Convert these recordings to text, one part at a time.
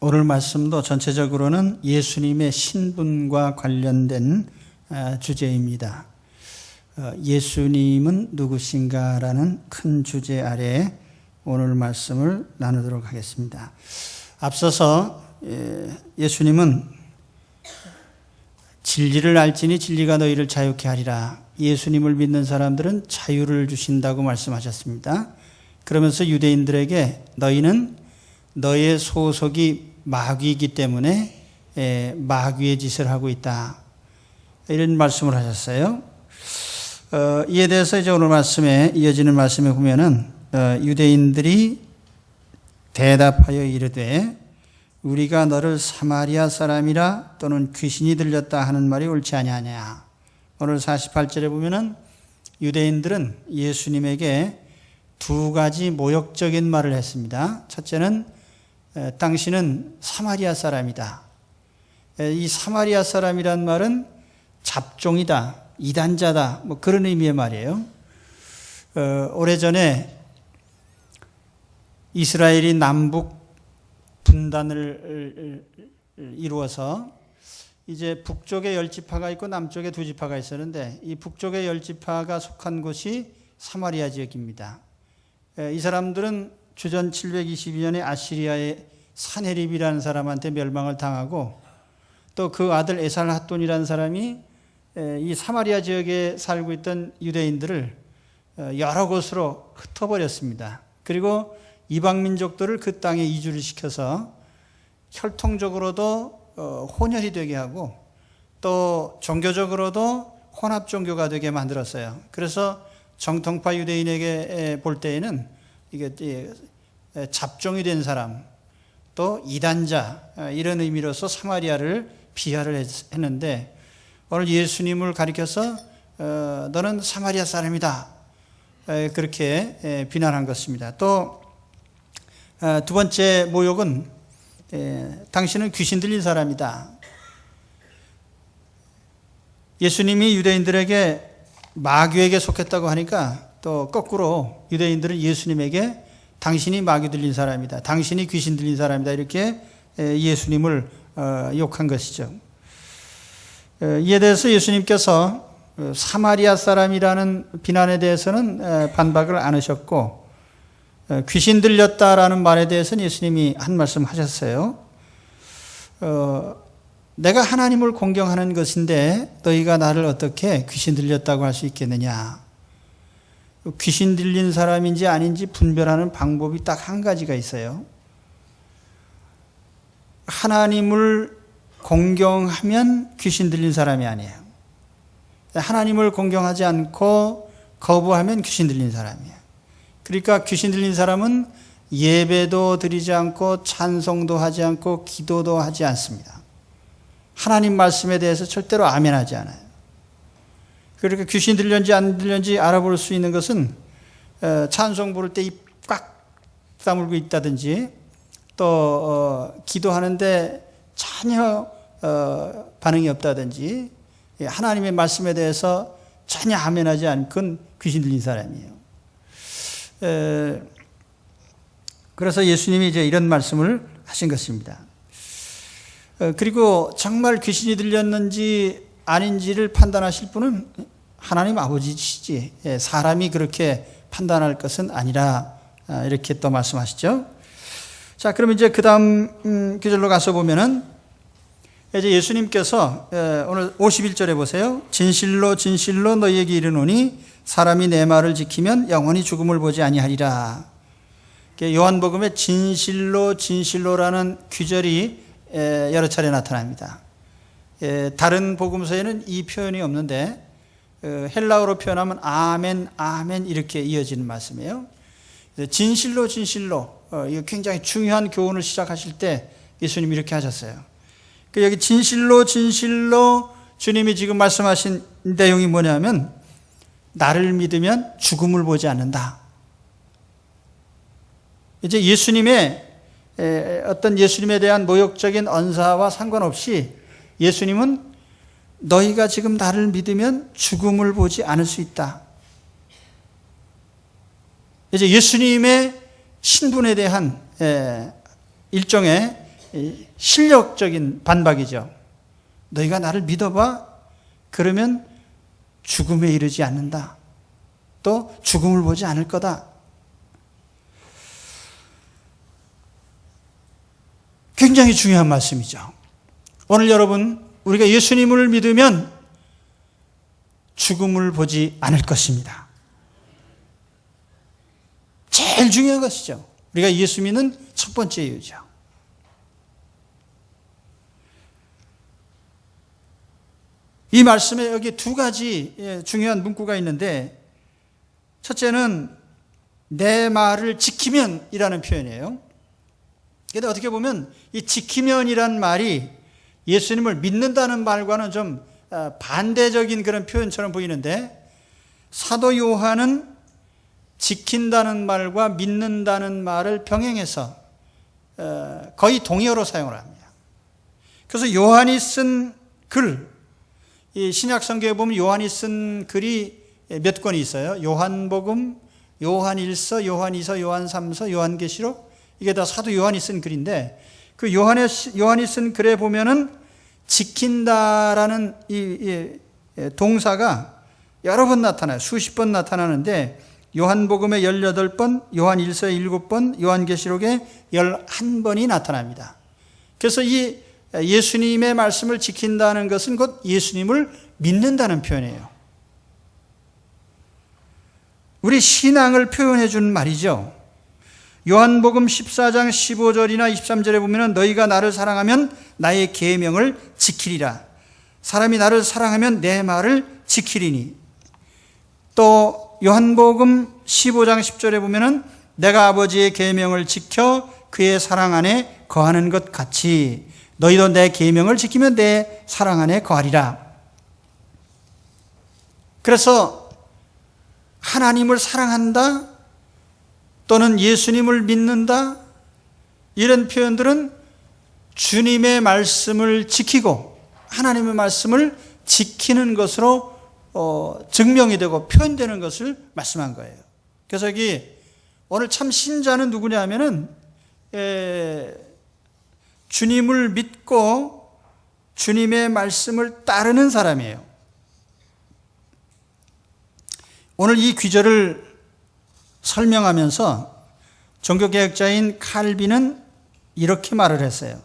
오늘 말씀도 전체적으로는 예수님의 신분과 관련된 주제입니다. 예수님은 누구신가라는 큰 주제 아래 오늘 말씀을 나누도록 하겠습니다. 앞서서 예수님은 진리를 알지니 진리가 너희를 자유케 하리라. 예수님을 믿는 사람들은 자유를 주신다고 말씀하셨습니다. 그러면서 유대인들에게 너희는 너의 소속이 마귀이기 때문에 마귀의 짓을 하고 있다, 이런 말씀을 하셨어요. 이에 대해서 이제 오늘 말씀에 이어지는 말씀에 보면은 유대인들이 대답하여 이르되 우리가 너를 사마리아 사람이라 또는 귀신이 들렸다 하는 말이 옳지 아니하냐. 오늘 48절에 보면은 유대인들은 예수님에게 두 가지 모욕적인 말을 했습니다. 첫째는 당신은 사마리아 사람이다. 이 사마리아 사람이란 말은 잡종이다, 이단자다, 뭐 그런 의미의 말이에요. 오래전에 이스라엘이 남북 분단을 이루어서 이제 북쪽에 10지파가 있고 남쪽에 2지파가 있었는데 이 북쪽의 10지파가 속한 곳이 사마리아 지역입니다. 이 사람들은 주전 722년에 아시리아의 사네립이라는 사람한테 멸망을 당하고 또 그 아들 에살핫돈이라는 사람이 이 사마리아 지역에 살고 있던 유대인들을 여러 곳으로 흩어버렸습니다. 그리고 이방 민족들을 그 땅에 이주를 시켜서 혈통적으로도 혼혈이 되게 하고 또 종교적으로도 혼합 종교가 되게 만들었어요. 그래서 정통파 유대인에게 볼 때에는 이게 잡종이 된 사람, 또 이단자, 이런 의미로서 사마리아를 비하를 했는데 오늘 예수님을 가리켜서 너는 사마리아 사람이다, 그렇게 비난한 것입니다. 또 두 번째 모욕은 당신은 귀신 들린 사람이다. 예수님이 유대인들에게 마귀에게 속했다고 하니까 또 거꾸로 유대인들은 예수님에게 당신이 마귀 들린 사람이다, 당신이 귀신 들린 사람이다, 이렇게 예수님을 욕한 것이죠. 이에 대해서 예수님께서 사마리아 사람이라는 비난에 대해서는 반박을 안 하셨고 귀신 들렸다라는 말에 대해서는 예수님이 한 말씀 하셨어요. 내가 하나님을 공경하는 것인데 너희가 나를 어떻게 귀신 들렸다고 할 수 있겠느냐. 귀신 들린 사람인지 아닌지 분별하는 방법이 딱 한 가지가 있어요. 하나님을 공경하면 귀신 들린 사람이 아니에요. 하나님을 공경하지 않고 거부하면 귀신 들린 사람이에요. 그러니까 귀신 들린 사람은 예배도 드리지 않고 찬송도 하지 않고 기도도 하지 않습니다. 하나님 말씀에 대해서 절대로 아멘하지 않아요. 그러니까 귀신 들렸는지 안 들렸는지 알아볼 수 있는 것은 찬송 부를 때 입 꽉 다물고 있다든지 또 기도하는데 전혀 반응이 없다든지 하나님의 말씀에 대해서 전혀 아멘하지 않은 건 귀신 들린 사람이에요. 그래서 예수님이 이제 이런 말씀을 하신 것입니다. 그리고 정말 귀신이 들렸는지 아닌지를 판단하실 분은 하나님 아버지시지 사람이 그렇게 판단할 것은 아니라, 이렇게 또 말씀하시죠. 자, 그럼 이제 그 다음 구절로 가서 보면은 이제 예수님께서 오늘 51절에 보세요. 진실로 진실로 너희에게 이르노니 사람이 내 말을 지키면 영원히 죽음을 보지 아니하리라. 요한복음에 진실로 진실로라는 규절이 여러 차례 나타납니다. 다른 복음서에는 이 표현이 없는데 헬라어로 표현하면 아멘 아멘 이렇게 이어지는 말씀이에요. 진실로 진실로, 이거 굉장히 중요한 교훈을 시작하실 때 예수님이 이렇게 하셨어요. 여기 진실로 진실로 주님이 지금 말씀하신 내용이 뭐냐면 나를 믿으면 죽음을 보지 않는다. 이제 예수님의 어떤 예수님에 대한 모욕적인 언사와 상관없이 예수님은 너희가 지금 나를 믿으면 죽음을 보지 않을 수 있다. 이제 예수님의 신분에 대한 일종의 실력적인 반박이죠. 너희가 나를 믿어봐. 그러면 죽음에 이르지 않는다. 또 죽음을 보지 않을 거다. 굉장히 중요한 말씀이죠. 오늘 여러분, 우리가 예수님을 믿으면 죽음을 보지 않을 것입니다. 제일 중요한 것이죠. 우리가 예수 믿는 첫 번째 이유죠. 이 말씀에 여기 두 가지 중요한 문구가 있는데, 첫째는 내 말을 지키면 이라는 표현이에요. 그런데 어떻게 보면 이 지키면이란 말이 예수님을 믿는다는 말과는 좀 반대적인 그런 표현처럼 보이는데, 사도 요한은 지킨다는 말과 믿는다는 말을 병행해서 거의 동의어로 사용을 합니다. 그래서 요한이 쓴 글, 이 신약 성경에 보면 요한이 쓴 글이 몇 권이 있어요. 요한복음, 요한일서, 요한이서, 요한삼서, 요한계시록, 이게 다 사도 요한이 쓴 글인데, 그 요한이 쓴 글에 보면은 지킨다라는 이 동사가 여러 번 나타나요. 수십 번 나타나는데, 요한복음에 18번, 요한일서에 7번, 요한계시록에 11번이 나타납니다. 그래서 이 예수님의 말씀을 지킨다는 것은 곧 예수님을 믿는다는 표현이에요. 우리 신앙을 표현해 준 말이죠. 요한복음 14장 15절이나 23절에 보면 너희가 나를 사랑하면 나의 계명을 지키리라. 사람이 나를 사랑하면 내 말을 지키리니. 또 요한복음 15장 10절에 보면 내가 아버지의 계명을 지켜 그의 사랑 안에 거하는 것 같이 너희도 내 계명을 지키면 내 사랑 안에 거하리라. 그래서 하나님을 사랑한다 또는 예수님을 믿는다, 이런 표현들은 주님의 말씀을 지키고 하나님의 말씀을 지키는 것으로 증명이 되고 표현되는 것을 말씀한 거예요. 그래서 여기 오늘 참 신자는 누구냐 하면은 주님을 믿고 주님의 말씀을 따르는 사람이에요. 오늘 이 귀절을 설명하면서 종교개혁자인 칼빈은 이렇게 말을 했어요.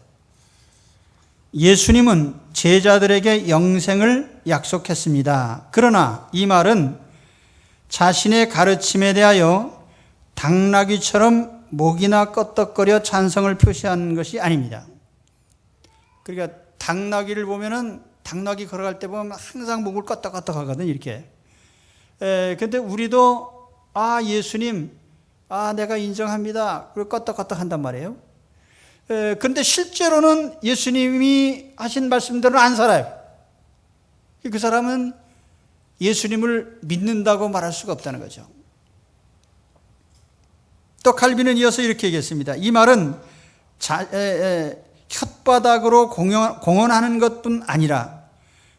예수님은 제자들에게 영생을 약속했습니다. 그러나 이 말은 자신의 가르침에 대하여 당나귀처럼 목이나 껐덕거려 찬성을 표시하는 것이 아닙니다. 그러니까 당나귀를 보면은 당나귀 걸어갈 때 보면 항상 목을 껐덕껐덕 하거든, 이렇게. 근데 우리도 예수님, 내가 인정합니다. 그리고 껐덕껐덕 한단 말이에요. 그런데 실제로는 예수님이 하신 말씀대로 안 살아요. 그 사람은 예수님을 믿는다고 말할 수가 없다는 거죠. 또 칼빈은 이어서 이렇게 얘기했습니다. 이 말은 혓바닥으로 공언하는 것뿐 아니라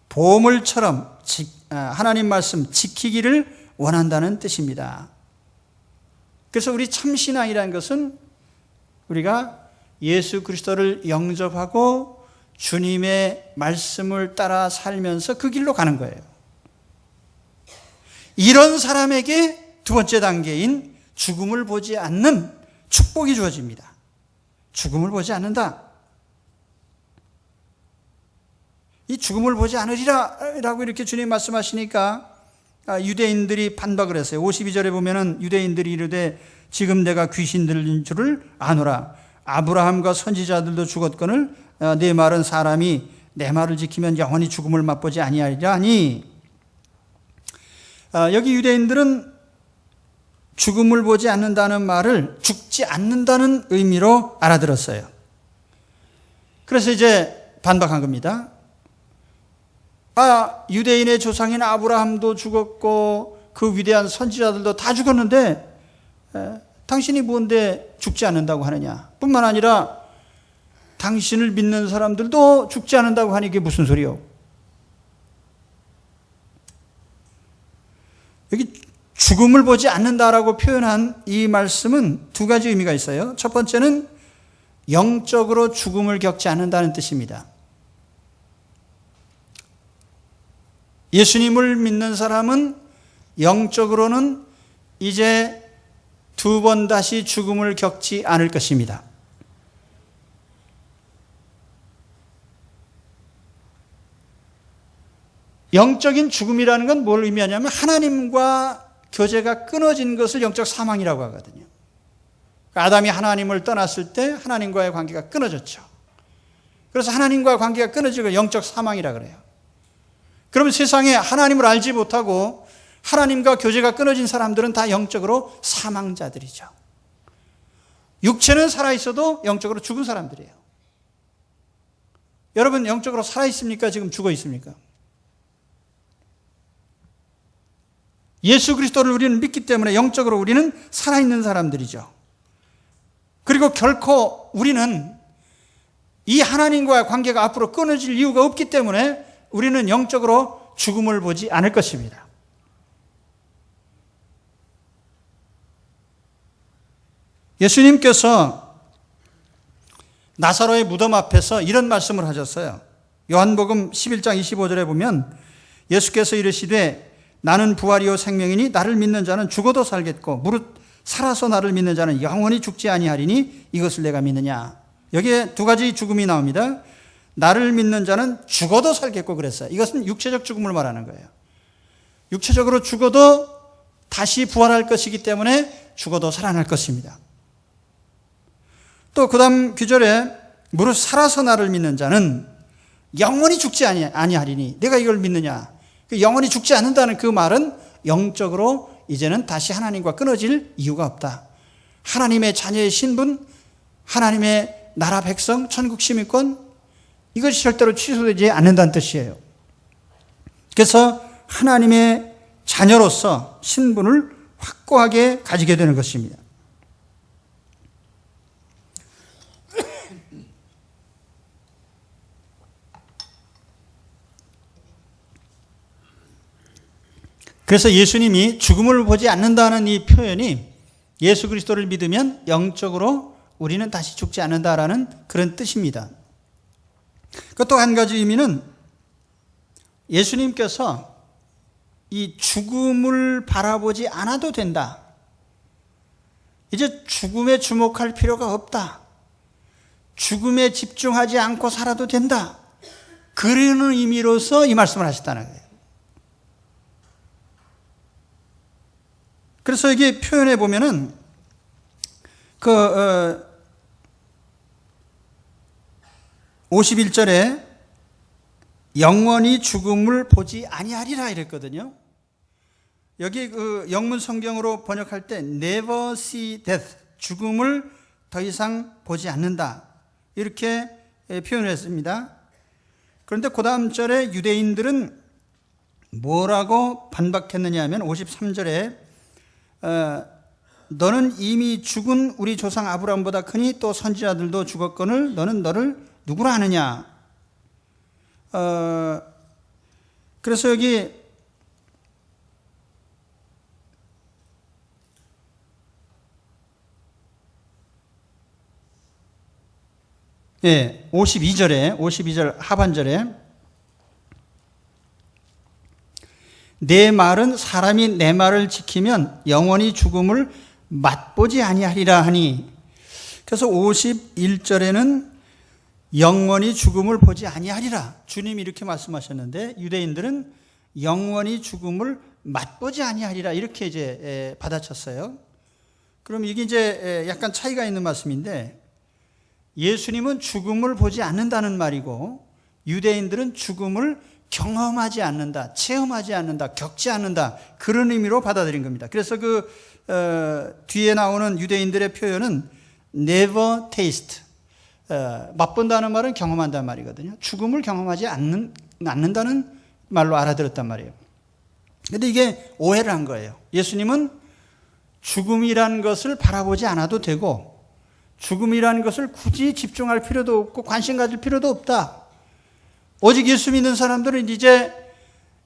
보물처럼 하나님 말씀 지키기를 원한다는 뜻입니다. 그래서 우리 참신앙이라는 것은 우리가 예수 그리스도를 영접하고 주님의 말씀을 따라 살면서 그 길로 가는 거예요. 이런 사람에게 두 번째 단계인 죽음을 보지 않는 축복이 주어집니다. 죽음을 보지 않는다. 이 죽음을 보지 않으리라 라고 이렇게 주님 말씀하시니까 유대인들이 반박을 했어요. 52절에 보면은 유대인들이 이르되 지금 내가 귀신 들린 줄을 아노라. 아브라함과 선지자들도 죽었거늘 내 말은 사람이 내 말을 지키면 영원히 죽음을 맛보지 아니하리라 하니, 여기 유대인들은 죽음을 보지 않는다는 말을 죽지 않는다는 의미로 알아들었어요. 그래서 이제 반박한 겁니다. 유대인의 조상인 아브라함도 죽었고 그 위대한 선지자들도 다 죽었는데 당신이 뭔데 죽지 않는다고 하느냐. 뿐만 아니라 당신을 믿는 사람들도 죽지 않는다고 하니 이게 무슨 소리요? 여기 죽음을 보지 않는다라고 표현한 이 말씀은 두 가지 의미가 있어요. 첫 번째는 영적으로 죽음을 겪지 않는다는 뜻입니다. 예수님을 믿는 사람은 영적으로는 이제 두 번 다시 죽음을 겪지 않을 것입니다. 영적인 죽음이라는 건 뭘 의미하냐면 하나님과 교제가 끊어진 것을 영적 사망이라고 하거든요. 아담이 하나님을 떠났을 때 하나님과의 관계가 끊어졌죠. 그래서 하나님과 관계가 끊어지고 영적 사망이라고 그래요. 그러면 세상에 하나님을 알지 못하고 하나님과 교제가 끊어진 사람들은 다 영적으로 사망자들이죠. 육체는 살아있어도 영적으로 죽은 사람들이에요. 여러분 영적으로 살아있습니까? 지금 죽어 있습니까? 예수 그리스도를 우리는 믿기 때문에 영적으로 우리는 살아있는 사람들이죠. 그리고 결코 우리는 이 하나님과의 관계가 앞으로 끊어질 이유가 없기 때문에 우리는 영적으로 죽음을 보지 않을 것입니다. 예수님께서 나사로의 무덤 앞에서 이런 말씀을 하셨어요. 요한복음 11장 25절에 보면 예수께서 이르시되 나는 부활이요 생명이니 나를 믿는 자는 죽어도 살겠고 무릇 살아서 나를 믿는 자는 영원히 죽지 아니하리니 이것을 내가 믿느냐. 여기에 두 가지 죽음이 나옵니다. 나를 믿는 자는 죽어도 살겠고 그랬어요. 이것은 육체적 죽음을 말하는 거예요. 육체적으로 죽어도 다시 부활할 것이기 때문에 죽어도 살아날 것입니다. 또 그 다음 구절에 무릇 살아서 나를 믿는 자는 영원히 죽지 아니하리니 내가 이걸 믿느냐. 영원히 죽지 않는다는 그 말은 영적으로 이제는 다시 하나님과 끊어질 이유가 없다. 하나님의 자녀의 신분, 하나님의 나라 백성, 천국 시민권 이것이 절대로 취소되지 않는다는 뜻이에요. 그래서 하나님의 자녀로서 신분을 확고하게 가지게 되는 것입니다. 그래서 예수님이 죽음을 보지 않는다는 이 표현이 예수 그리스도를 믿으면 영적으로 우리는 다시 죽지 않는다라는 그런 뜻입니다. 또 한 가지 의미는 예수님께서 이 죽음을 바라보지 않아도 된다. 이제 죽음에 주목할 필요가 없다. 죽음에 집중하지 않고 살아도 된다. 그러는 의미로서 이 말씀을 하셨다는 거예요. 그래서 여기 표현해 보면은 51절에 영원히 죽음을 보지 아니하리라 이랬거든요. 여기 영문 성경으로 번역할 때 never see death, 죽음을 더 이상 보지 않는다 이렇게 표현을 했습니다. 그런데 그 다음 절에 유대인들은 뭐라고 반박했느냐 하면 53절에 너는 이미 죽은 우리 조상 아브라함보다 크니 또 선지자들도 죽었거늘 너는 너를 누구라 하느냐. 그래서 여기 예, 52절 하반절에 내 말은 사람이 내 말을 지키면 영원히 죽음을 맛보지 아니하리라 하니, 그래서 51절에는 영원히 죽음을 보지 아니하리라 주님이 이렇게 말씀하셨는데 유대인들은 영원히 죽음을 맛보지 아니하리라 이렇게 이제 받아쳤어요. 그럼 이게 이제 약간 차이가 있는 말씀인데 예수님은 죽음을 보지 않는다는 말이고 유대인들은 죽음을 경험하지 않는다, 체험하지 않는다, 겪지 않는다 그런 의미로 받아들인 겁니다. 그래서 뒤에 나오는 유대인들의 표현은 never taste, 맛본다는 말은 경험한다는 말이거든요. 죽음을 경험하지 않는다는 말로 알아들었단 말이에요. 그런데 이게 오해를 한 거예요. 예수님은 죽음이라는 것을 바라보지 않아도 되고 죽음이라는 것을 굳이 집중할 필요도 없고 관심 가질 필요도 없다. 오직 예수 믿는 사람들은 이제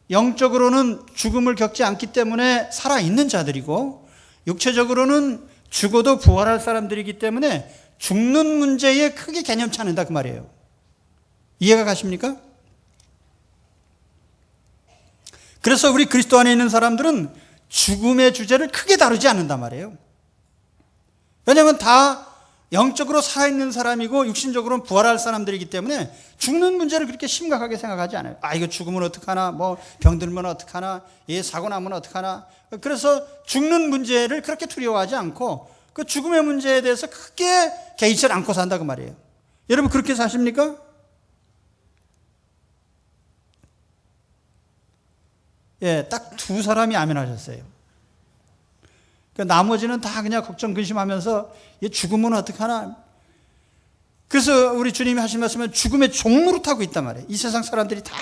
영적으로는 죽음을 겪지 않기 때문에 살아있는 자들이고 육체적으로는 죽어도 부활할 사람들이기 때문에 죽는 문제에 크게 개념치 않는다 그 말이에요. 이해가 가십니까? 그래서 우리 그리스도 안에 있는 사람들은 죽음의 주제를 크게 다루지 않는단 말이에요. 왜냐하면 다 영적으로 살아있는 사람이고 육신적으로는 부활할 사람들이기 때문에 죽는 문제를 그렇게 심각하게 생각하지 않아요. 아, 이거 죽으면 어떡하나, 뭐 병들면 어떡하나, 사고 나면 어떡하나. 그래서 죽는 문제를 그렇게 두려워하지 않고 그 죽음의 문제에 대해서 크게 개의치 않고 산다 그 말이에요. 여러분 그렇게 사십니까? 예, 딱 두 사람이 아멘하셨어요. 나머지는 다 그냥 걱정 근심하면서 얘 죽으면 어떡하나. 그래서 우리 주님이 하신 말씀은 죽음의 종노릇하고 있단 말이에요. 이 세상 사람들이 다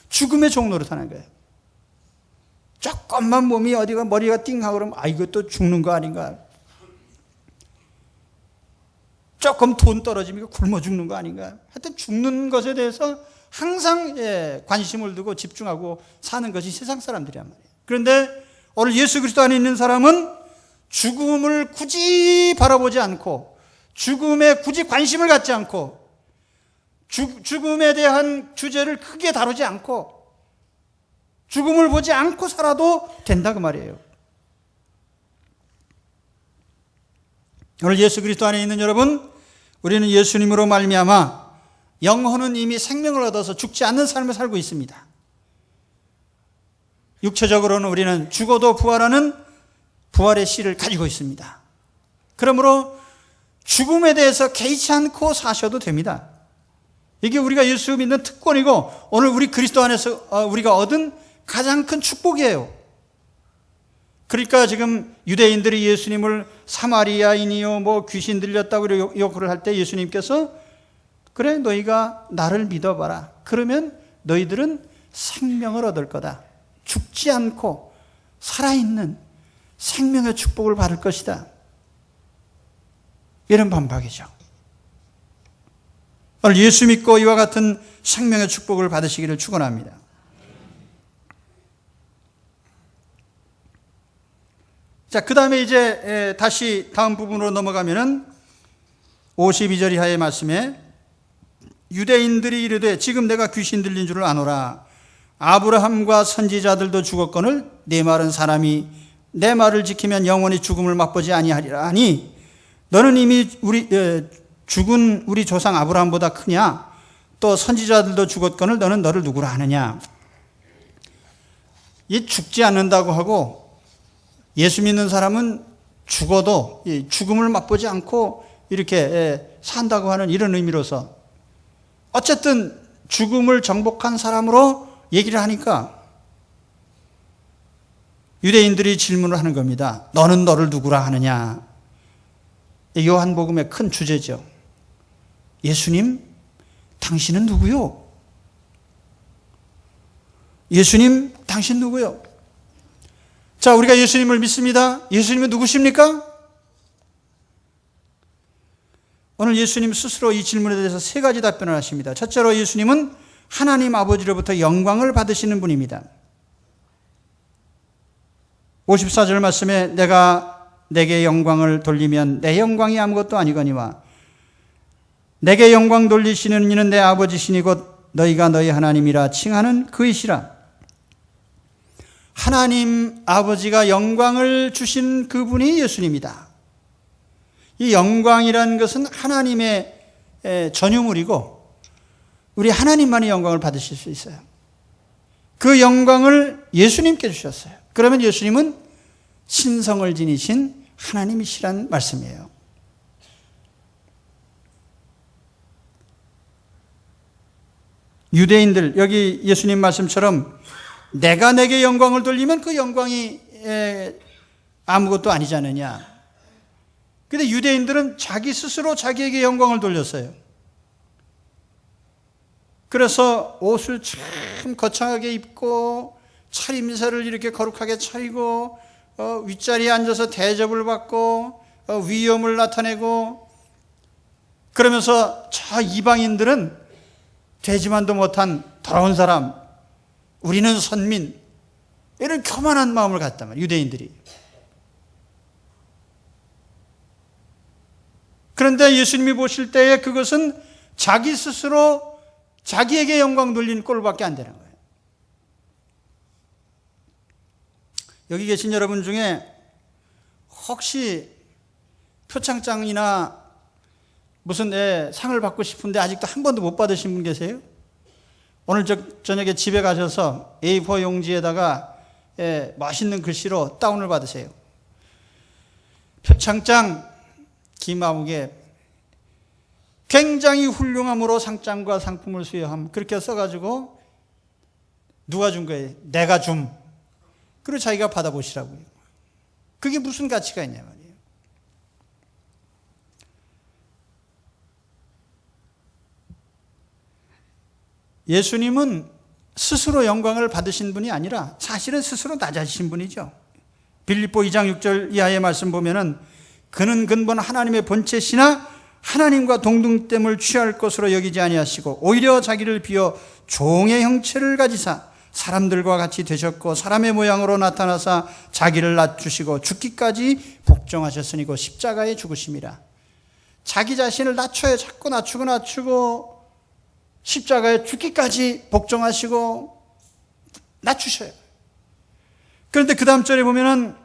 죽음의 종노릇하는 거예요. 조금만 몸이 어디가 머리가 띵하고 그러면 아, 이것도 죽는 거 아닌가. 조금 돈 떨어지면 굶어 죽는 거 아닌가. 하여튼 죽는 것에 대해서 항상 관심을 두고 집중하고 사는 것이 세상 사람들이란 말이에요. 그런데 오늘 예수 그리스도 안에 있는 사람은 죽음을 굳이 바라보지 않고 죽음에 굳이 관심을 갖지 않고 죽음에 대한 주제를 크게 다루지 않고 죽음을 보지 않고 살아도 된다 그 말이에요. 오늘 예수 그리스도 안에 있는 여러분, 우리는 예수님으로 말미암아 영혼은 이미 생명을 얻어서 죽지 않는 삶을 살고 있습니다. 육체적으로는 우리는 죽어도 부활하는 부활의 씨를 가지고 있습니다. 그러므로 죽음에 대해서 개의치 않고 사셔도 됩니다. 이게 우리가 예수 믿는 특권이고 오늘 우리 그리스도 안에서 우리가 얻은 가장 큰 축복이에요. 그러니까 지금 유대인들이 예수님을 사마리아인이요 뭐 귀신 들렸다고 욕을 할 때 예수님께서 그래 너희가 나를 믿어봐라. 그러면 너희들은 생명을 얻을 거다. 죽지 않고 살아있는 생명의 축복을 받을 것이다. 이런 반박이죠. 오늘 예수 믿고 이와 같은 생명의 축복을 받으시기를 축원합니다. 자, 그 다음에 이제 다시 다음 부분으로 넘어가면은 52절 이하의 말씀에 유대인들이 이르되 지금 내가 귀신 들린 줄을 아노라. 아브라함과 선지자들도 죽었거늘 네 말은 사람이 내 말을 지키면 영원히 죽음을 맛보지 아니하리라 하니 너는 이미 죽은 우리 조상 아브라함보다 크냐? 또 선지자들도 죽었거늘 너는 너를 누구라 하느냐? 이 죽지 않는다고 하고 예수 믿는 사람은 죽어도 죽음을 맛보지 않고 이렇게 산다고 하는 이런 의미로서 어쨌든 죽음을 정복한 사람으로 얘기를 하니까 유대인들이 질문을 하는 겁니다. 너는 너를 누구라 하느냐? 요한복음의 큰 주제죠. 예수님, 당신은 누구요? 예수님, 당신 누구요? 자, 우리가 예수님을 믿습니다. 예수님은 누구십니까? 오늘 예수님 스스로 이 질문에 대해서 세 가지 답변을 하십니다. 첫째로 예수님은 하나님 아버지로부터 영광을 받으시는 분입니다. 54절 말씀에 내가 내게 영광을 돌리면 내 영광이 아무것도 아니거니와 내게 영광 돌리시는 이는 내 아버지시니 곧 너희가 너희 하나님이라 칭하는 그이시라. 하나님 아버지가 영광을 주신 그분이 예수님이다. 이 영광이라는 것은 하나님의 전유물이고 우리 하나님만이 영광을 받으실 수 있어요. 그 영광을 예수님께 주셨어요. 그러면 예수님은 신성을 지니신 하나님이시란 말씀이에요. 유대인들, 여기 예수님 말씀처럼 내가 내게 영광을 돌리면 그 영광이 아무것도 아니지 않느냐. 근데 유대인들은 자기 스스로 자기에게 영광을 돌렸어요. 그래서 옷을 참 거창하게 입고 차림새를 이렇게 거룩하게 차리고 윗자리에 앉아서 대접을 받고 위엄을 나타내고 그러면서 저 이방인들은 되지만도 못한 더러운 사람, 우리는 선민, 이런 교만한 마음을 갖단 말이에요, 유대인들이. 그런데 예수님이 보실 때에 그것은 자기 스스로 자기에게 영광 돌리는 꼴밖에 안 되는 거예요. 여기 계신 여러분 중에 혹시 표창장이나 무슨 상을 받고 싶은데 아직도 한 번도 못 받으신 분 계세요? 오늘 저녁에 집에 가셔서 A4 용지에다가 맛있는 글씨로 다운을 받으세요. 표창장 김아욱의 굉장히 훌륭함으로 상장과 상품을 수여함, 그렇게 써가지고 누가 준 거예요? 내가 줌. 그리고 자기가 받아보시라고요. 그게 무슨 가치가 있냐 말이에요. 예수님은 스스로 영광을 받으신 분이 아니라 사실은 스스로 낮아지신 분이죠. 빌립보 2장 6절 이하의 말씀 보면은 그는 근본 하나님의 본체시나 하나님과 동등됨을 취할 것으로 여기지 아니하시고 오히려 자기를 비워 종의 형체를 가지사 사람들과 같이 되셨고 사람의 모양으로 나타나사 자기를 낮추시고 죽기까지 복종하셨으니 곧 십자가에 죽으심이라. 자기 자신을 낮춰요. 자꾸 낮추고 십자가에 죽기까지 복종하시고 낮추셔요. 그런데 그 다음 절에 보면은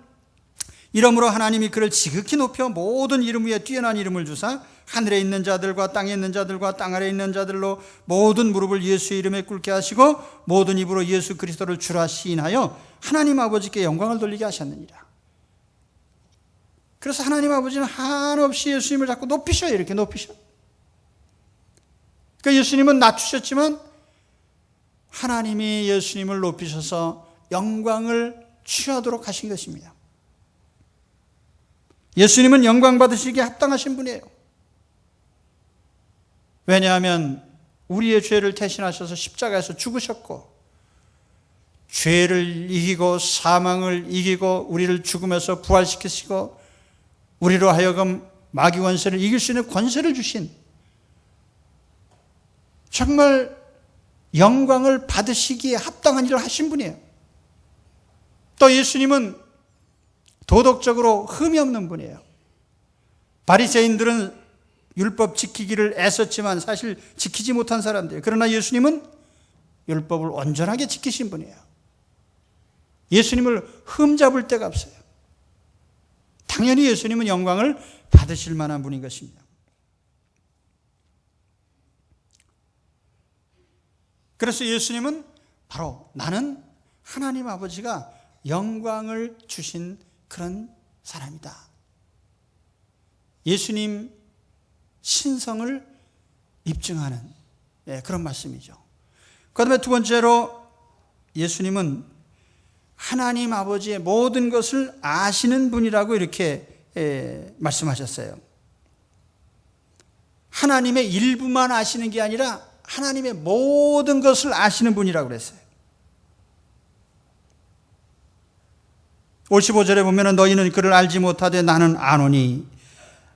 이러므로 하나님이 그를 지극히 높여 모든 이름 위에 뛰어난 이름을 주사 하늘에 있는 자들과 땅에 있는 자들과 땅 아래에 있는 자들로 모든 무릎을 예수의 이름에 꿇게 하시고 모든 입으로 예수 그리스도를 주라 시인하여 하나님 아버지께 영광을 돌리게 하셨느니라. 그래서 하나님 아버지는 한없이 예수님을 자꾸 높이셔요. 이렇게 높이셔요. 그러니까 예수님은 낮추셨지만 하나님이 예수님을 높이셔서 영광을 취하도록 하신 것입니다. 예수님은 영광 받으시기에 합당하신 분이에요. 왜냐하면 우리의 죄를 대신하셔서 십자가에서 죽으셨고 죄를 이기고 사망을 이기고 우리를 죽음에서 부활시키시고 우리로 하여금 마귀 권세를 이길 수 있는 권세를 주신 정말 영광을 받으시기에 합당한 일을 하신 분이에요. 또 예수님은 도덕적으로 흠이 없는 분이에요. 바리새인들은 율법 지키기를 애썼지만 사실 지키지 못한 사람들이에요. 그러나 예수님은 율법을 온전하게 지키신 분이에요. 예수님을 흠잡을 데가 없어요. 당연히 예수님은 영광을 받으실 만한 분인 것입니다. 그래서 예수님은 바로 나는 하나님 아버지가 영광을 주신 그런 사람이다. 예수님 신성을 입증하는 그런 말씀이죠. 그 다음에 두 번째로 예수님은 하나님 아버지의 모든 것을 아시는 분이라고 이렇게 말씀하셨어요. 하나님의 일부만 아시는 게 아니라 하나님의 모든 것을 아시는 분이라고 그랬어요. 55절에 보면 너희는 그를 알지 못하되 나는 아노니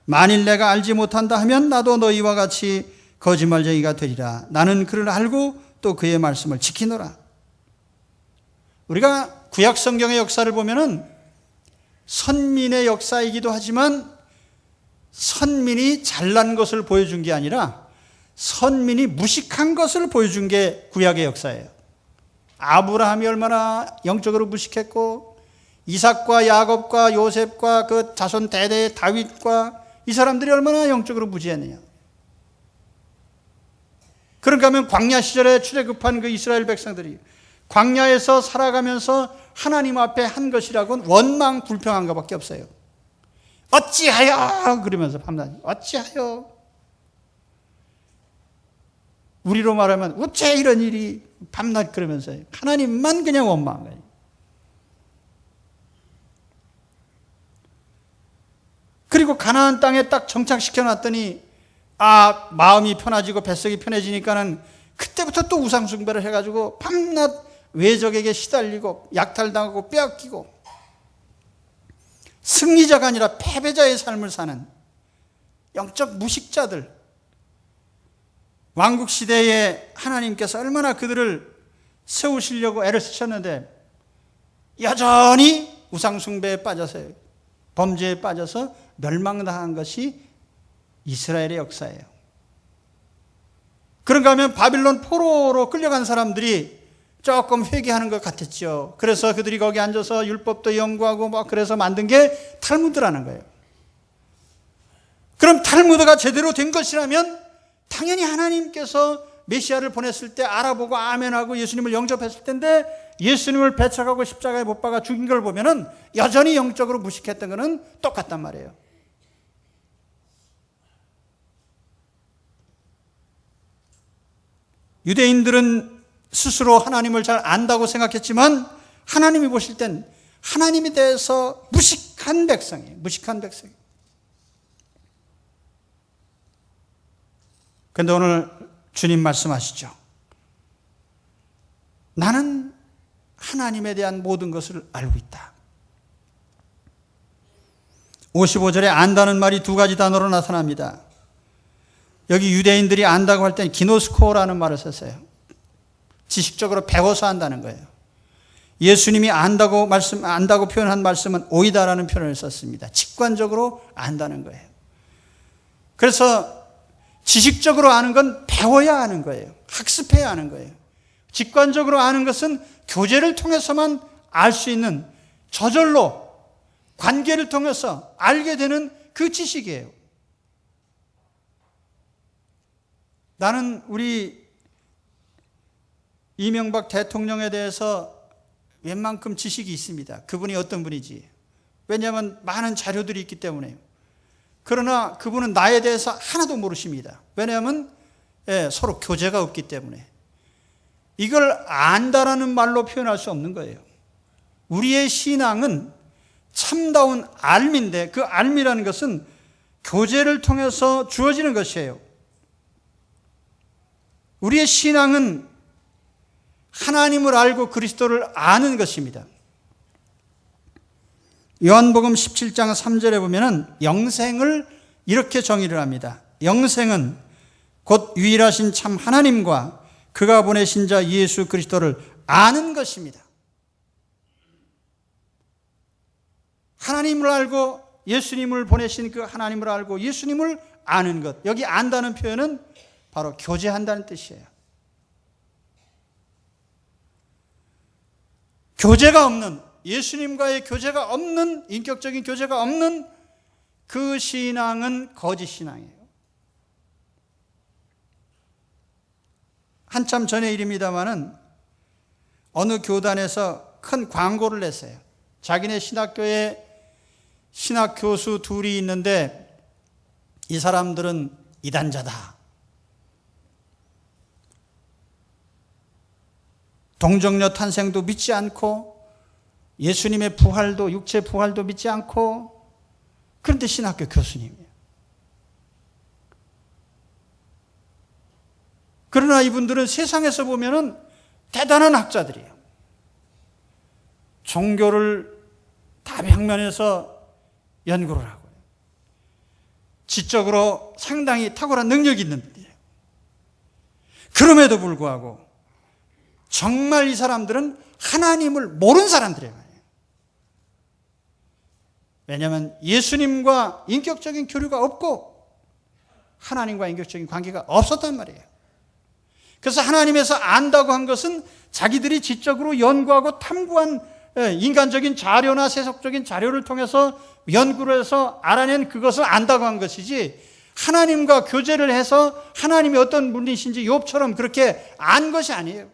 만일 내가 알지 못한다 하면 나도 너희와 같이 거짓말쟁이가 되리라. 나는 그를 알고 또 그의 말씀을 지키노라. 우리가 구약 성경의 역사를 보면은 선민의 역사이기도 하지만 선민이 잘난 것을 보여준 게 아니라 선민이 무식한 것을 보여준 게 구약의 역사예요. 아브라함이 얼마나 영적으로 무식했고 이삭과 야곱과 요셉과 그 자손 대대의 다윗과 이 사람들이 얼마나 영적으로 무지했느냐. 그런가 하면 광야 시절에 출애굽한 그 이스라엘 백성들이 광야에서 살아가면서 하나님 앞에 한 것이라고는 원망 불평한 것밖에 없어요. 어찌하여 그러면서 밤낮 어찌하여, 우리로 말하면 어째 이런 일이, 밤낮 그러면서 하나님만 그냥 원망한 거예요. 그리고 가나안 땅에 딱 정착시켜 놨더니 마음이 편해지고 뱃속이 편해지니까는 그때부터 또 우상숭배를 해가지고 밤낮 외적에게 시달리고 약탈당하고 빼앗기고 승리자가 아니라 패배자의 삶을 사는 영적 무식자들, 왕국시대에 하나님께서 얼마나 그들을 세우시려고 애를 쓰셨는데 여전히 우상숭배에 빠져서 범죄에 빠져서 멸망당한 것이 이스라엘의 역사예요. 그런가 하면 바빌론 포로로 끌려간 사람들이 조금 회개하는 것 같았죠. 그래서 그들이 거기 앉아서 율법도 연구하고 막 그래서 만든 게 탈무드라는 거예요. 그럼 탈무드가 제대로 된 것이라면 당연히 하나님께서 메시아를 보냈을 때 알아보고 아멘하고 예수님을 영접했을 텐데, 예수님을 배척하고 십자가에 못 박아 죽인 걸 보면은 여전히 영적으로 무식했던 것은 똑같단 말이에요. 유대인들은 스스로 하나님을 잘 안다고 생각했지만 하나님이 보실 땐 하나님에 대해서 무식한 백성이에요. 무식한 백성. 그런데 오늘 주님 말씀하시죠. 나는 하나님에 대한 모든 것을 알고 있다. 55절에 안다는 말이 두 가지 단어로 나타납니다. 여기 유대인들이 안다고 할 때는 기노스코라는 말을 썼어요. 지식적으로 배워서 안다는 거예요. 예수님이 안다고 표현한 말씀은 오이다라는 표현을 썼습니다. 직관적으로 안다는 거예요. 그래서 지식적으로 아는 건 배워야 아는 거예요. 학습해야 아는 거예요. 직관적으로 아는 것은 교제를 통해서만 알 수 있는, 저절로 관계를 통해서 알게 되는 그 지식이에요. 나는 우리 이명박 대통령에 대해서 웬만큼 지식이 있습니다. 그분이 어떤 분인지. 왜냐하면 많은 자료들이 있기 때문에요. 그러나 그분은 나에 대해서 하나도 모르십니다. 왜냐하면 서로 교제가 없기 때문에. 이걸 안다라는 말로 표현할 수 없는 거예요. 우리의 신앙은 참다운 알미인데, 그 알미라는 것은 교제를 통해서 주어지는 것이에요. 우리의 신앙은 하나님을 알고 그리스도를 아는 것입니다. 요한복음 17장 3절에 보면은 영생을 이렇게 정의를 합니다. 영생은 곧 유일하신 참 하나님과 그가 보내신 자 예수 그리스도를 아는 것입니다. 하나님을 알고 예수님을 보내신 그 하나님을 알고 예수님을 아는 것. 여기 안다는 표현은 바로 교제한다는 뜻이에요. 교제가 없는, 예수님과의 교제가 없는, 인격적인 교제가 없는 그 신앙은 거짓 신앙이에요. 한참 전의 일입니다마는 어느 교단에서 큰 광고를 냈어요. 자기네 신학교에 신학교수 둘이 있는데 이 사람들은 이단자다. 동정녀 탄생도 믿지 않고 예수님의 부활도, 육체 부활도 믿지 않고, 그런데 신학교 교수님이에요. 그러나 이분들은 세상에서 보면은 대단한 학자들이에요. 종교를 다방면에서 연구를 하고요. 지적으로 상당히 탁월한 능력이 있는 분이에요. 그럼에도 불구하고 정말 이 사람들은 하나님을 모르는 사람들이에요. 왜냐하면 예수님과 인격적인 교류가 없고 하나님과 인격적인 관계가 없었단 말이에요. 그래서 하나님에서 안다고 한 것은 자기들이 지적으로 연구하고 탐구한 인간적인 자료나 세속적인 자료를 통해서 연구를 해서 알아낸 그것을 안다고 한 것이지, 하나님과 교제를 해서 하나님이 어떤 분이신지 욥처럼 그렇게 안 것이 아니에요.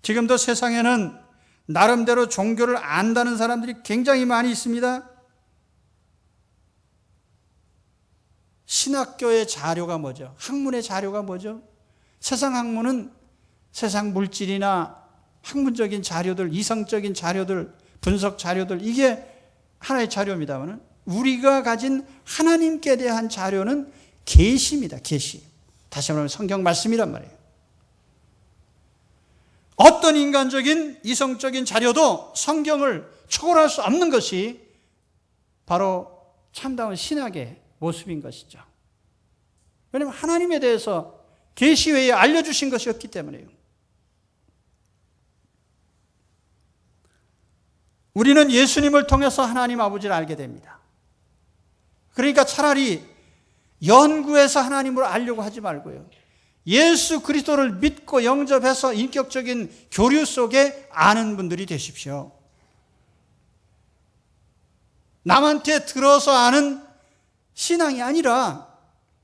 지금도 세상에는 나름대로 종교를 안다는 사람들이 굉장히 많이 있습니다. 신학교의 자료가 뭐죠? 학문의 자료가 뭐죠? 세상 학문은 세상 물질이나 학문적인 자료들, 이성적인 자료들, 분석 자료들, 이게 하나의 자료입니다만, 우리가 가진 하나님께 대한 자료는 계시입니다. 계시. 다시 말하면 성경 말씀이란 말이에요. 어떤 인간적인 이성적인 자료도 성경을 초월할 수 없는 것이 바로 참다운 신학의 모습인 것이죠. 왜냐하면 하나님에 대해서 계시 외에 알려주신 것이 없기 때문에요. 우리는 예수님을 통해서 하나님 아버지를 알게 됩니다. 그러니까 차라리 연구해서 하나님을 알려고 하지 말고요, 예수 그리스도를 믿고 영접해서 인격적인 교류 속에 아는 분들이 되십시오. 남한테 들어서 아는 신앙이 아니라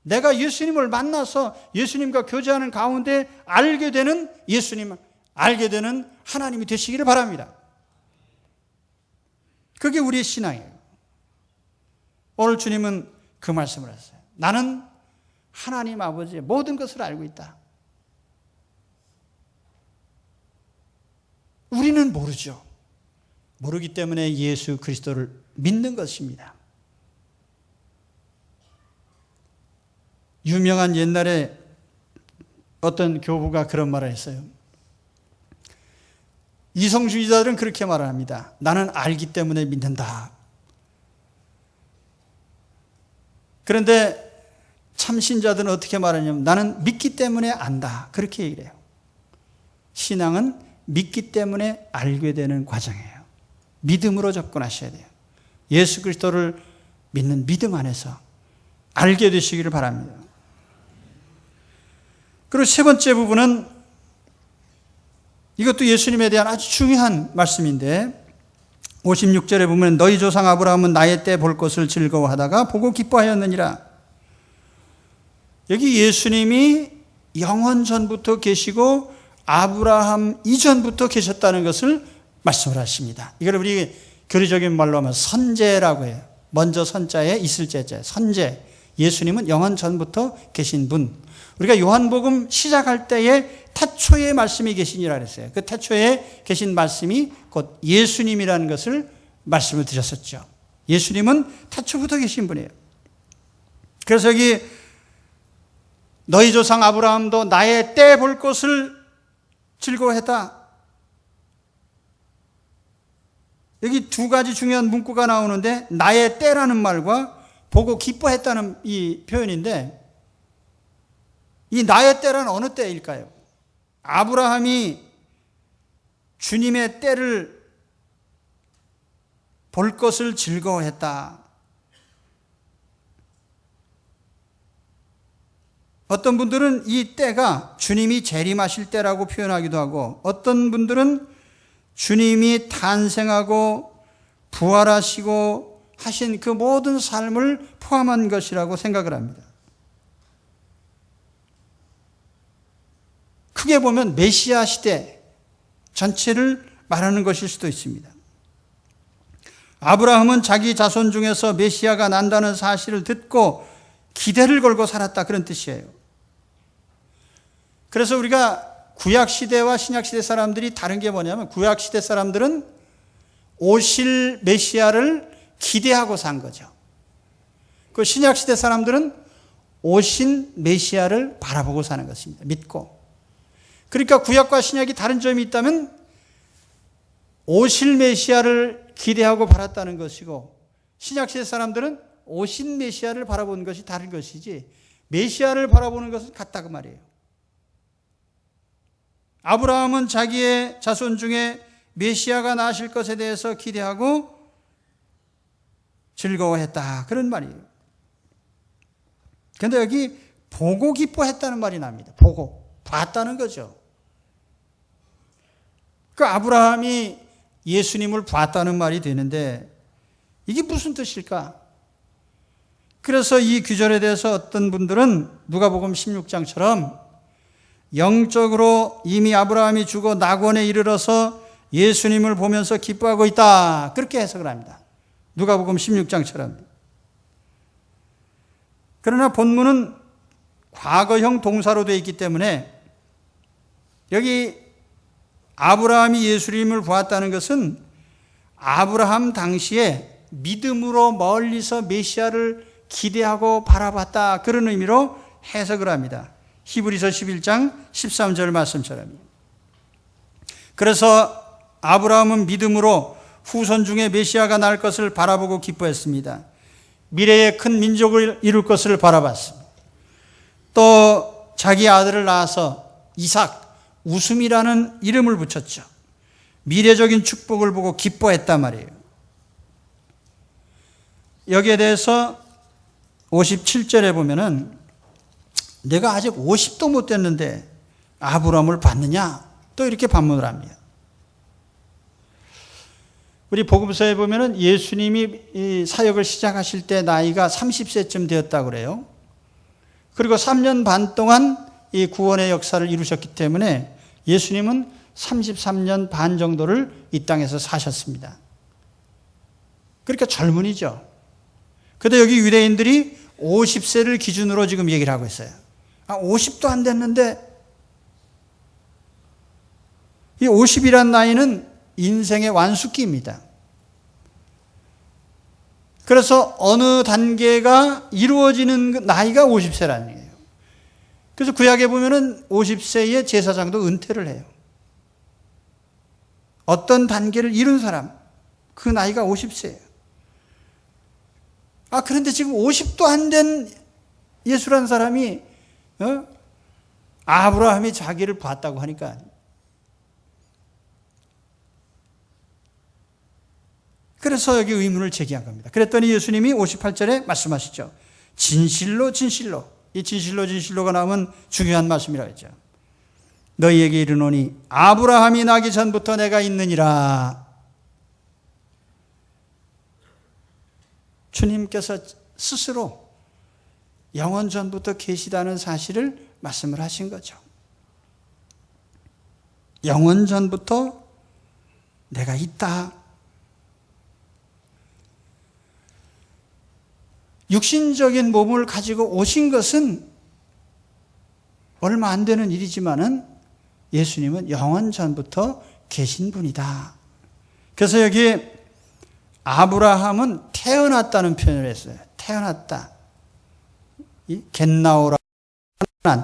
내가 예수님을 만나서 예수님과 교제하는 가운데 알게 되는 예수님, 알게 되는 하나님이 되시기를 바랍니다. 그게 우리의 신앙이에요. 오늘 주님은 그 말씀을 하셨어요. 나는 하나님 아버지의 모든 것을 알고 있다. 우리는 모르죠. 모르기 때문에 예수 그리스도를 믿는 것입니다. 유명한 옛날에 어떤 교부가 그런 말을 했어요. 이성주의자들은 그렇게 말을 합니다. 나는 알기 때문에 믿는다. 그런데 참신자들은 어떻게 말하냐면 나는 믿기 때문에 안다. 그렇게 얘기를 해요. 신앙은 믿기 때문에 알게 되는 과정이에요. 믿음으로 접근하셔야 돼요. 예수 그리스도를 믿는 믿음 안에서 알게 되시기를 바랍니다. 그리고 세 번째 부분은 이것도 예수님에 대한 아주 중요한 말씀인데 56절에 보면 너희 조상 아브라함은 나의 때 볼 것을 즐거워하다가 보고 기뻐하였느니라. 여기 예수님이 영원 전부터 계시고 아브라함 이전부터 계셨다는 것을 말씀을 하십니다. 이걸 우리 교리적인 말로 하면 선제라고 해요. 먼저 선자에 있을 제자, 선제. 예수님은 영원 전부터 계신 분. 우리가 요한복음 시작할 때에 태초에 말씀이 계시니라 그랬어요. 그 태초에 계신 말씀이 곧 예수님이라는 것을 말씀을 드렸었죠. 예수님은 태초부터 계신 분이에요. 그래서 여기 너희 조상 아브라함도 나의 때 볼 것을 즐거워했다. 여기 두 가지 중요한 문구가 나오는데 나의 때라는 말과 보고 기뻐했다는 이 표현인데 이 나의 때란 어느 때일까요? 아브라함이 주님의 때를 볼 것을 즐거워했다. 어떤 분들은 이 때가 주님이 재림하실 때라고 표현하기도 하고 어떤 분들은 주님이 탄생하고 부활하시고 하신 그 모든 삶을 포함한 것이라고 생각을 합니다. 크게 보면 메시아 시대 전체를 말하는 것일 수도 있습니다. 아브라함은 자기 자손 중에서 메시아가 난다는 사실을 듣고 기대를 걸고 살았다, 그런 뜻이에요. 그래서 우리가 구약시대와 신약시대 사람들이 다른 게 뭐냐면 구약시대 사람들은 오실 메시아를 기대하고 산 거죠. 그 신약시대 사람들은 오신 메시아를 바라보고 사는 것입니다. 믿고. 그러니까 구약과 신약이 다른 점이 있다면 오실 메시아를 기대하고 바랐다는 것이고 신약시대 사람들은 오신 메시아를 바라보는 것이 다른 것이지 메시아를 바라보는 것은 같다고 말이에요. 아브라함은 자기의 자손 중에 메시아가 나실 것에 대해서 기대하고 즐거워했다, 그런 말이에요. 그런데 여기 보고 기뻐했다는 말이 납니다. 보고, 봤다는 거죠. 그 아브라함이 예수님을 봤다는 말이 되는데 이게 무슨 뜻일까? 그래서 이 규절에 대해서 어떤 분들은 누가복음 16장처럼 영적으로 이미 아브라함이 죽어 낙원에 이르러서 예수님을 보면서 기뻐하고 있다, 그렇게 해석을 합니다. 누가복음 16장처럼. 그러나 본문은 과거형 동사로 되어 있기 때문에 여기 아브라함이 예수님을 보았다는 것은 아브라함 당시에 믿음으로 멀리서 메시아를 기대하고 바라봤다, 그런 의미로 해석을 합니다. 히브리서 11장 13절 말씀처럼. 그래서 아브라함은 믿음으로 후손 중에 메시아가 날 것을 바라보고 기뻐했습니다. 미래에 큰 민족을 이룰 것을 바라봤습니다. 또 자기 아들을 낳아서 이삭, 웃음이라는 이름을 붙였죠. 미래적인 축복을 보고 기뻐했단 말이에요. 여기에 대해서 57절에 보면은 내가 아직 50도 못 됐는데 아브라함을 봤느냐? 또 이렇게 반문을 합니다. 우리 복음서에 보면은 예수님이 이 사역을 시작하실 때 나이가 30세쯤 되었다고 그래요. 그리고 3년 반 동안 이 구원의 역사를 이루셨기 때문에 예수님은 33년 반 정도를 이 땅에서 사셨습니다. 그러니까 젊은이죠. 그런데 여기 유대인들이 50세를 기준으로 지금 얘기를 하고 있어요. 50도 안 됐는데, 이 50이란 나이는 인생의 완숙기입니다. 그래서 어느 단계가 이루어지는 나이가 50세라는 거예요. 그래서 구약에 보면은 50세에 제사장도 은퇴를 해요. 어떤 단계를 이룬 사람, 그 나이가 50세예요. 그런데 지금 50도 안 된 예수라는 사람이 아브라함이 자기를 봤다고 하니까, 그래서 여기 의문을 제기한 겁니다. 그랬더니 예수님이 58절에 말씀하시죠. 진실로 진실로, 이 진실로 진실로가 나오면 중요한 말씀이라고 했죠. 너희에게 이르노니 아브라함이 나기 전부터 내가 있느니라. 주님께서 스스로 영원 전부터 계시다는 사실을 말씀을 하신 거죠. 영원 전부터 내가 있다. 육신적인 몸을 가지고 오신 것은 얼마 안 되는 일이지만은 예수님은 영원 전부터 계신 분이다. 그래서 여기 아브라함은 태어났다는 표현을 했어요. 태어났다. 이 겟나오라는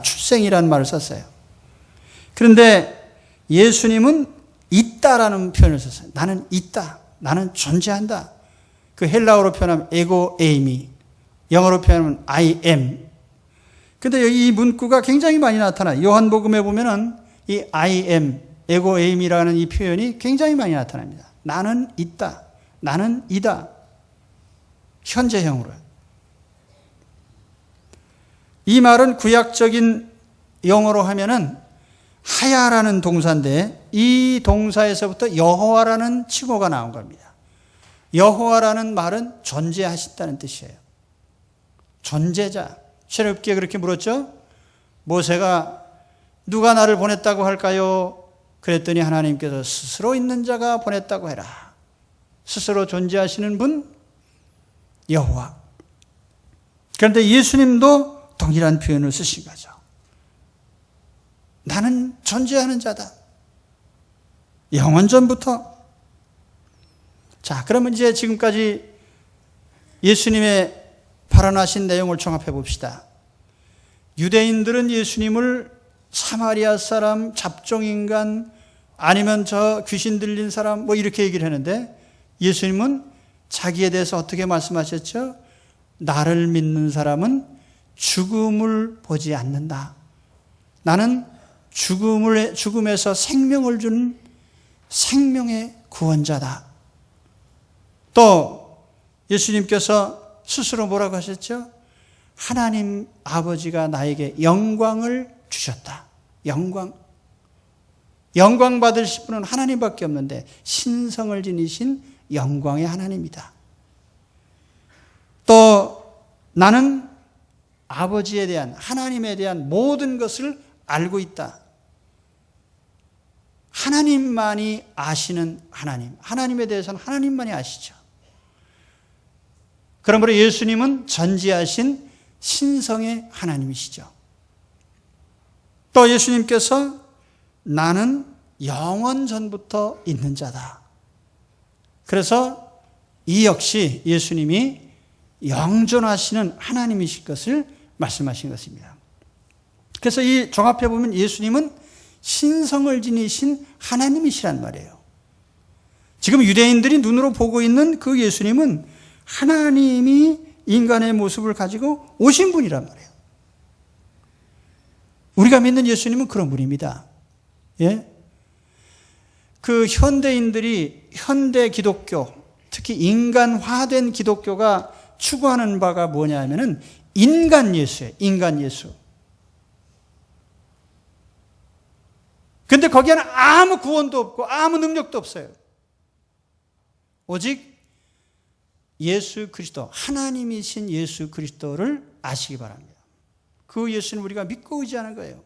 출생이라는 말을 썼어요. 그런데 예수님은 있다라는 표현을 썼어요. 나는 있다. 나는 존재한다. 그 헬라어로 표현하면 에고 에이미, 영어로 표현하면 I am. 근데 여기 이 문구가 굉장히 많이 나타나요. 요한복음에 보면은 이 I am, 에고 에임이라는 이 표현이 굉장히 많이 나타납니다. 나는 있다. 나는 이다. 현재형으로. 이 말은 구약적인 영어로 하면은 하야라는 동사인데 이 동사에서부터 여호와라는 칭호가 나온 겁니다. 여호와라는 말은 존재하신다는 뜻이에요. 존재자. 새롭게 그렇게 물었죠. 모세가 누가 나를 보냈다고 할까요? 그랬더니 하나님께서 스스로 있는 자가 보냈다고 해라. 스스로 존재하시는 분 여호와. 그런데 예수님도 동일한 표현을 쓰신 거죠. 나는 존재하는 자다. 영원 전부터. 자, 그러면 이제 지금까지 예수님의 발언하신 내용을 종합해 봅시다. 유대인들은 예수님을 사마리아 사람, 잡종인간, 아니면 저 귀신 들린 사람 뭐 이렇게 얘기를 했는데 예수님은 자기에 대해서 어떻게 말씀하셨죠? 나를 믿는 사람은 죽음을 보지 않는다. 나는 죽음에서 생명을 주는 생명의 구원자다. 또 예수님께서 스스로 뭐라고 하셨죠? 하나님 아버지가 나에게 영광을 주셨다. 영광 받으실 분은 하나님밖에 없는데 신성을 지니신 영광의 하나님이다. 또 나는 아버지에 대한, 하나님에 대한 모든 것을 알고 있다. 하나님만이 아시는 하나님. 하나님에 대해서는 하나님만이 아시죠. 그러므로 예수님은 전지하신 신성의 하나님이시죠. 또 예수님께서 나는 영원 전부터 있는 자다. 그래서 이 역시 예수님이 영존하시는 하나님이실 것을 말씀하신 것입니다. 그래서 이 종합해 보면 예수님은 신성을 지니신 하나님이시란 말이에요. 지금 유대인들이 눈으로 보고 있는 그 예수님은 하나님이 인간의 모습을 가지고 오신 분이란 말이에요. 우리가 믿는 예수님은 그런 분입니다. 예? 그 현대인들이 현대 기독교, 특히 인간화된 기독교가 추구하는 바가 뭐냐 하면은 인간 예수예요. 인간 예수. 근데 거기에는 아무 구원도 없고 아무 능력도 없어요. 오직 예수 그리스도, 하나님이신 예수 그리스도를 아시기 바랍니다. 그 예수는 우리가 믿고 의지하는 거예요.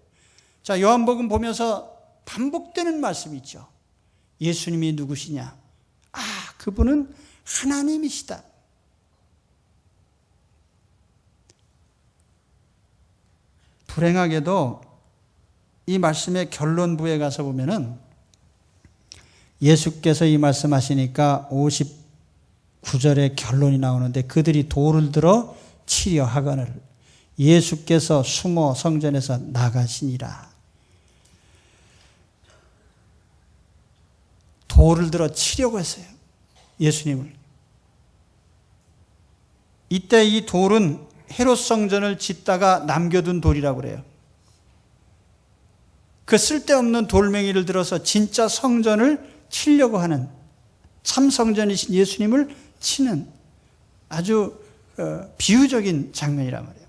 자, 요한복음 보면서 반복되는 말씀이 있죠. 예수님이 누구시냐? 아, 그분은 하나님이시다. 불행하게도 이 말씀의 결론부에 가서 보면은 예수께서 이 말씀하시니까 59절에 결론이 나오는데 그들이 돌을 들어 치려 하거늘 예수께서 숨어 성전에서 나가시니라. 돌을 들어 치려고 했어요. 예수님을. 이때 이 돌은 헤롯 성전을 짓다가 남겨둔 돌이라고 그래요. 그 쓸데없는 돌멩이를 들어서 진짜 성전을 치려고 하는, 참 성전이신 예수님을 치는 아주 비유적인 장면이란 말이에요.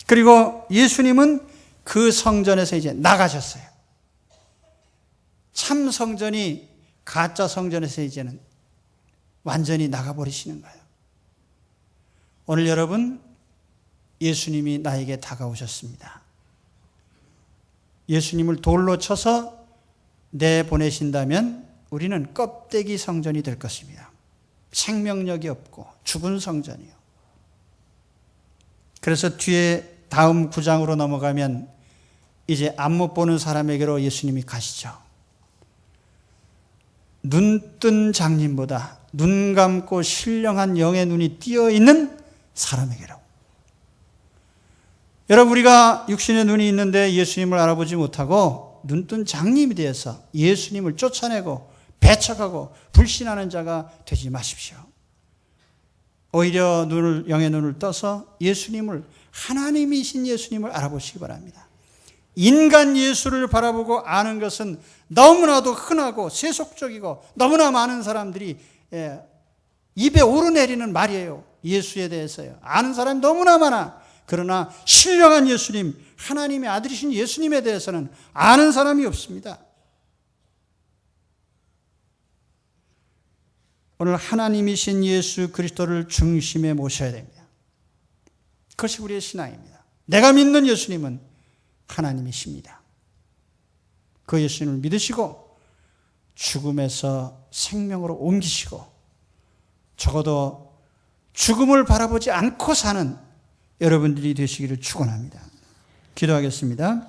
그리고 예수님은 그 성전에서 이제 나가셨어요. 참 성전이 가짜 성전에서 이제는 완전히 나가버리시는 거예요. 오늘 여러분, 예수님이 나에게 다가오셨습니다. 예수님을 돌로 쳐서 내보내신다면 우리는 껍데기 성전이 될 것입니다. 생명력이 없고 죽은 성전이요. 그래서 뒤에 다음 9장으로 넘어가면 이제 안 못 보는 사람에게로 예수님이 가시죠. 눈뜬 장님보다 눈 감고 신령한 영의 눈이 띄어있는 사람에게로. 여러분, 우리가 육신의 눈이 있는데 예수님을 알아보지 못하고 눈뜬 장님이 되어서 예수님을 쫓아내고 배척하고 불신하는 자가 되지 마십시오. 오히려 영의 눈을 떠서 예수님을, 하나님이신 예수님을 알아보시기 바랍니다. 인간 예수를 바라보고 아는 것은 너무나도 흔하고 세속적이고 너무나 많은 사람들이 입에 오르내리는 말이에요. 예수에 대해서요. 아는 사람이 너무나 많아. 그러나 신령한 예수님, 하나님의 아들이신 예수님에 대해서는 아는 사람이 없습니다. 오늘 하나님이신 예수 그리스도를 중심에 모셔야 됩니다. 그것이 우리의 신앙입니다. 내가 믿는 예수님은 하나님이십니다. 그 예수님을 믿으시고 죽음에서 생명으로 옮기시고 적어도 죽음을 바라보지 않고 사는 여러분들이 되시기를 축원합니다. 기도하겠습니다.